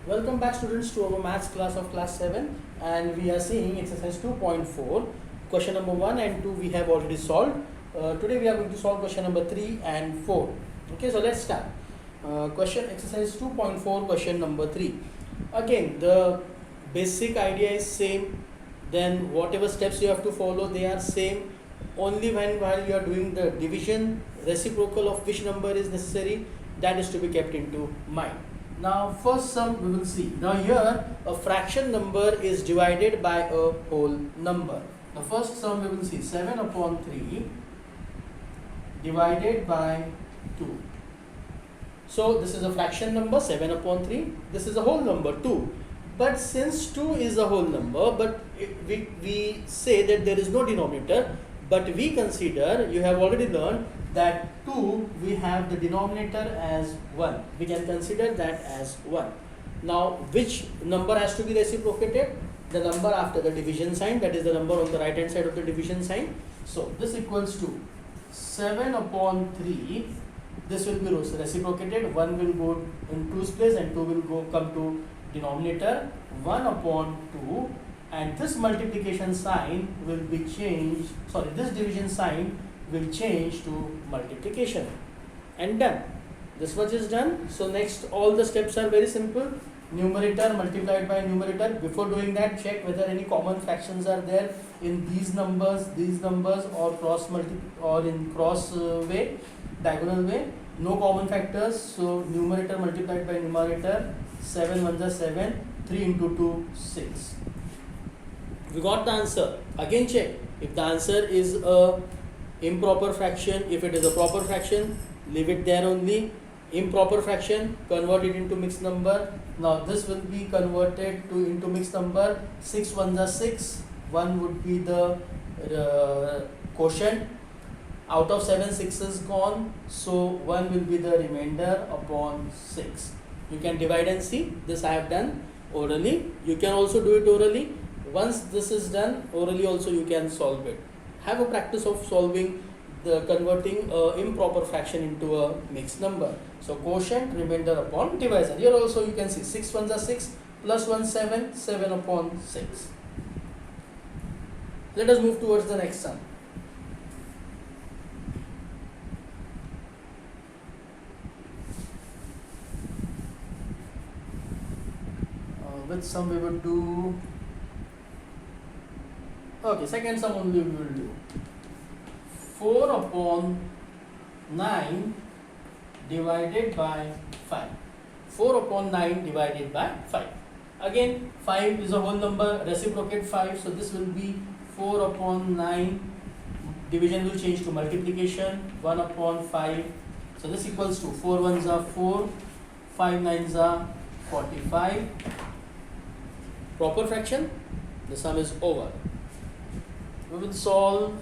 Welcome back students to our maths class of class 7, and we are seeing exercise 2.4. Question number 1 and 2 we have already solved. Today we are going to solve question number 3 and 4. Okay, so let's start. Question exercise 2.4 question number 3. Again, the basic idea is same, then whatever steps you have to follow they are same. Only while you are doing the division, reciprocal of which number is necessary, that is to be kept into mind. Now first sum we will see. Now here a fraction number is divided by a whole number. The first sum we will see 7 upon 3 divided by 2. So this is a fraction number 7 upon 3. This is a whole number 2. But since 2 is a whole number, but we say that there is no denominator, but we consider, you have already learned that 2 we have the denominator as 1. We can consider that as 1. Now which number has to be reciprocated? The number after the division sign, that is the number on the right hand side of the division sign. So this equals to 7 upon 3. This will be reciprocated. 1 will go in 2's place and 2 will come to denominator. 1 upon 2, and this multiplication sign will be changed, this division sign will change to multiplication, and done. This much is done. So next all the steps are very simple. Numerator multiplied by numerator. Before doing that, check whether any common fractions are there in these numbers, or cross way, diagonal way. No common factors, so numerator multiplied by numerator. 7 1s are 7, 3 into 2 6. We got the answer. Again check if the answer is a improper fraction. If it is a proper fraction, leave it there only. Improper fraction, convert it into mixed number. Now this will be converted into mixed number. 6 1s are 6. 1 would be the quotient. Out of 7, 6 is gone, so 1 will be the remainder upon 6. You can divide and see. This I have done orally. You can also do it orally. Once this is done orally also, you can solve it. Have a practice of converting improper fraction into a mixed number. So quotient, remainder upon divisor. Here also you can see 6 1s are 6, plus 1 7, 7 upon 6. Let us move towards the next sum. Which sum we will do? Okay, second sum only we will do. 4 upon 9 divided by 5. 4 upon 9 divided by 5. Again, 5 is a whole number, reciprocate 5, so this will be 4 upon 9. Division will change to multiplication, 1 upon 5. So this equals to 4 1s are 4, 5 9s are 45. Proper fraction, the sum is over. We will solve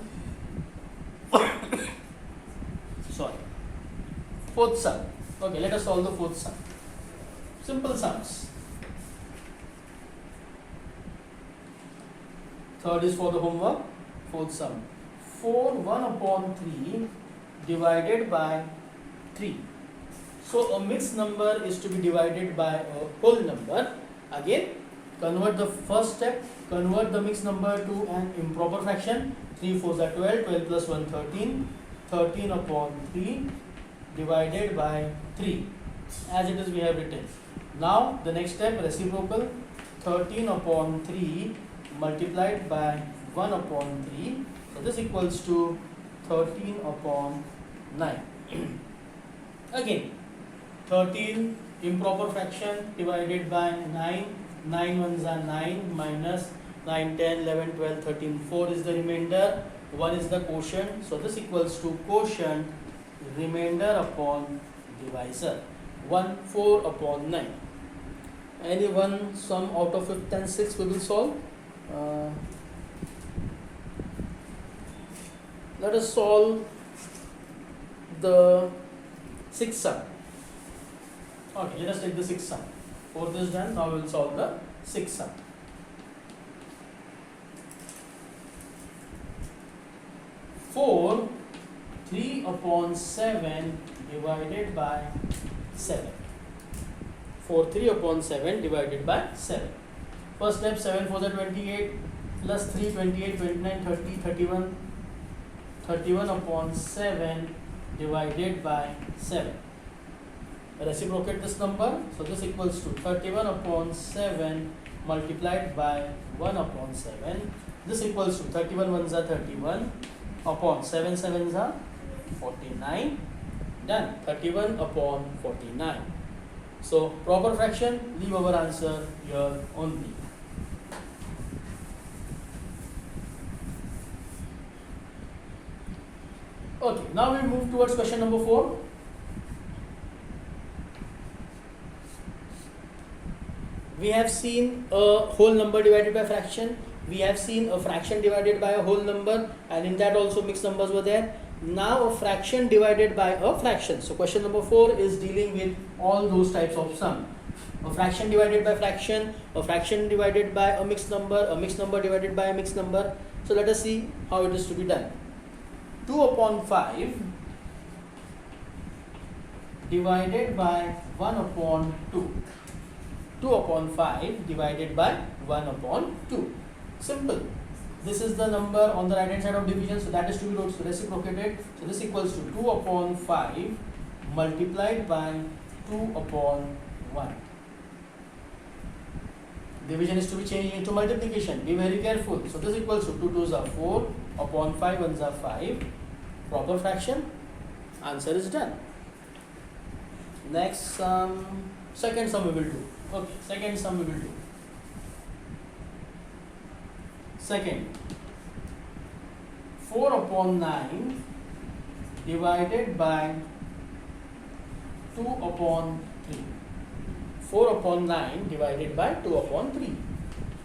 fourth sum. Okay, let us solve the fourth sum. Simple sums. Third is for the homework. Fourth sum. 4 1 upon 3 divided by 3. So a mixed number is to be divided by a whole number. Again, convert the first step, convert the mixed number to an improper fraction. 3 4s are 12, 12 plus 1 13, 13 upon 3 divided by 3. As it is we have written. Now the next step, reciprocal, 13 upon 3 multiplied by 1 upon 3. So this equals to 13 upon 9. Again, 13 improper fraction divided by 9. 9 1s are 9, minus 9, 10, 11, 12, 13, 4 is the remainder, 1 is the quotient. So this equals to quotient, remainder upon divisor. 1 4 upon 9. Any one sum out of 5th and 6th we will solve. Let us solve the 6th sum. Okay, let us take the 6th sum. Fourth is done, now we will solve the 6th sum. 4 3 upon 7 divided by 7. 43 upon 7 divided by 7. First step, 7 4 are 28 plus 3 28 29 30 31. 31 upon 7 divided by 7. Reciprocate this number, so this equals to 31 upon 7 multiplied by 1 upon 7. This equals to 31 ones are 31 upon 7 sevens are 49. Done. 31 upon 49. So proper fraction, leave our answer here only. Okay, now we move towards question number 4. We have seen a whole number divided by fraction. We have seen a fraction divided by a whole number, and in that also mixed numbers were there. Now a fraction divided by a fraction. So question number 4 is dealing with all those types of sum. A fraction divided by fraction, a fraction divided by a mixed number divided by a mixed number. So let us see how it is to be done. 2 upon 5 divided by 1 upon 2. 2 upon 5 divided by 1 upon 2. Simple. This is the number on the right hand side of division, so that is to be reciprocated. So this equals to 2 upon 5 multiplied by 2 upon 1. Division is to be changed into multiplication. Be very careful. So this equals to 2 2s are 4 upon 5 1s are 5. Proper fraction. Answer is done. Next sum. Second sum we will do. Okay, second sum we will do. Second, 4 upon 9 divided by 2 upon 3. 4 upon 9 divided by 2 upon 3.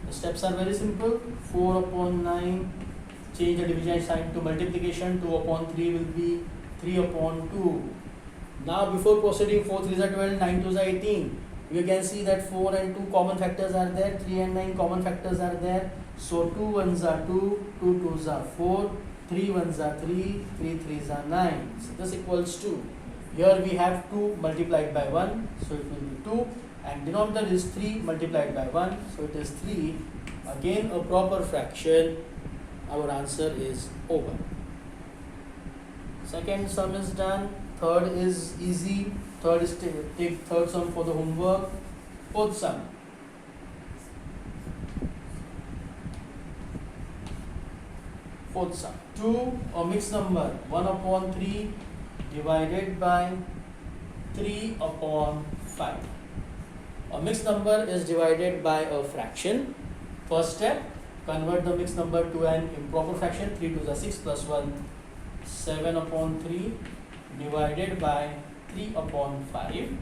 The steps are very simple. 4 upon 9, change the division sign to multiplication. 2 upon 3 will be 3 upon 2. Now before proceeding, 4 3s are 12, 9 2s are 18. You can see that 4 and 2 common factors are there, 3 and 9 common factors are there. So 2 1s are 2, 2 2s are 4, 3 1s are 3, 3 3s are 9. So this equals 2. Here we have 2 multiplied by 1, so it will be 2. And denominator is 3 multiplied by 1, so it is 3. Again a proper fraction. Our answer is over. Second sum is done. Third is easy. Third is take third sum for the homework. Fourth sum. Fourth sum. 2, a mixed number, 1 upon 3 divided by 3 upon 5. A mixed number is divided by a fraction. First step, convert the mixed number to an improper fraction. 3 2s are 6 plus 1, 7 upon 3 divided by 3 upon 5.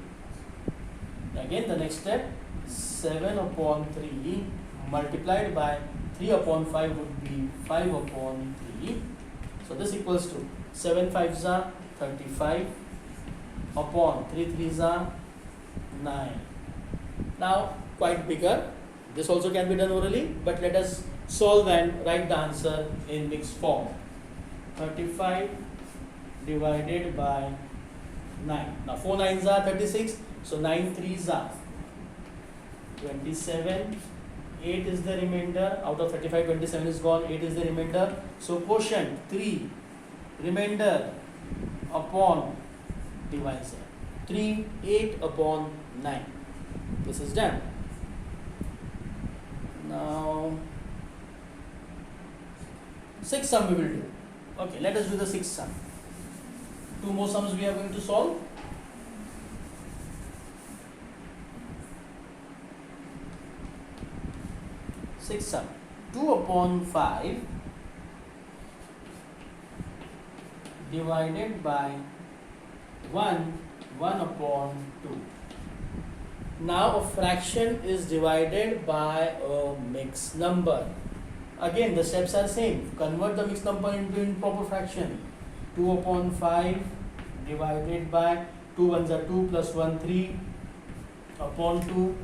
Again the next step, 7 upon 3 multiplied by 3 upon 5 would be 5 upon 3. So this equals to 7 5s are 35 upon 3 3s are 9. Now quite bigger. This also can be done orally, but let us solve and write the answer in mixed form. 35 divided by 9. Now 4 9s are 36, so 9 3s are 27. 8 is the remainder. Out of 35, 27 is gone. 8 is the remainder. So quotient 3, remainder upon divisor. 3 8 upon 9. This is done. Now sixth sum we will do. Okay, let us do the sixth sum. 2 more sums we are going to solve. Sixth sum. 2 upon 5 divided by 1 upon 2. Now a fraction is divided by a mixed number. Again the steps are same. Convert the mixed number into improper fraction. 2 upon 5 divided by 2 1s are 2 plus 1 3 upon 2.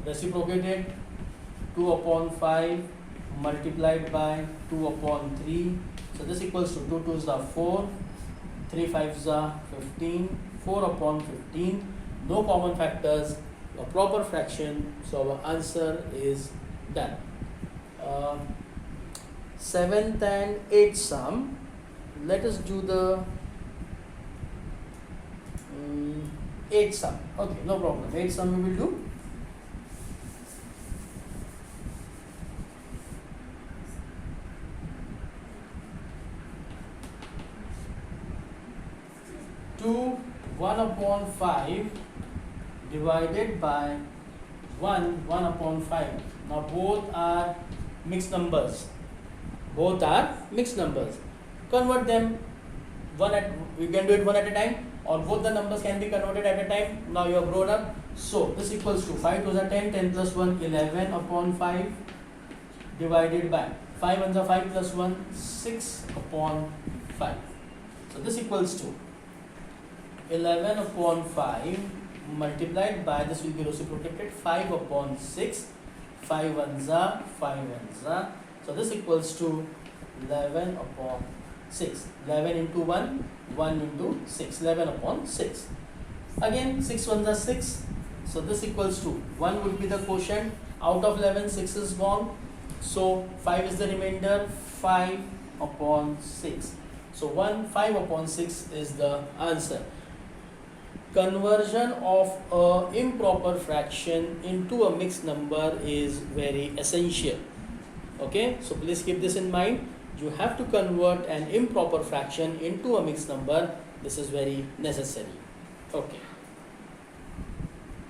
Reciprocated. 2 upon 5 multiplied by 2 upon 3. So this equals to 2 2s are 4, 3 5s are 15, 4 upon 15. No common factors. a proper fraction. So our answer is done. 7th and 8th sum. Let us do the 8th sum. Okay, no problem. 8th sum we will do. Two 1/5 divided by 1/5. Now both are mixed numbers. Both are mixed numbers. Convert them we can do it one at a time, or both the numbers can be converted at a time. Now you have grown up. So this equals to 5 2s are 10, 10 plus 1, 11/5 divided by 5 1s are 5 plus 1, 6/5. So this equals to 11/5 multiplied by, this will be reciprocated, 5/6, 5 1s are 5 1s are. So this equals to 11/6. 11 into 1, 1 into 6, 11/6. Again 6 1s are 6. So this equals to 1 would be the quotient. Out of 11, 6 is gone. So 5 is the remainder, 5/6. So 5/6 is the answer. Conversion of an improper fraction into a mixed number is very essential. Okay, so please keep this in mind. You have to convert an improper fraction into a mixed number. This is very necessary. Okay.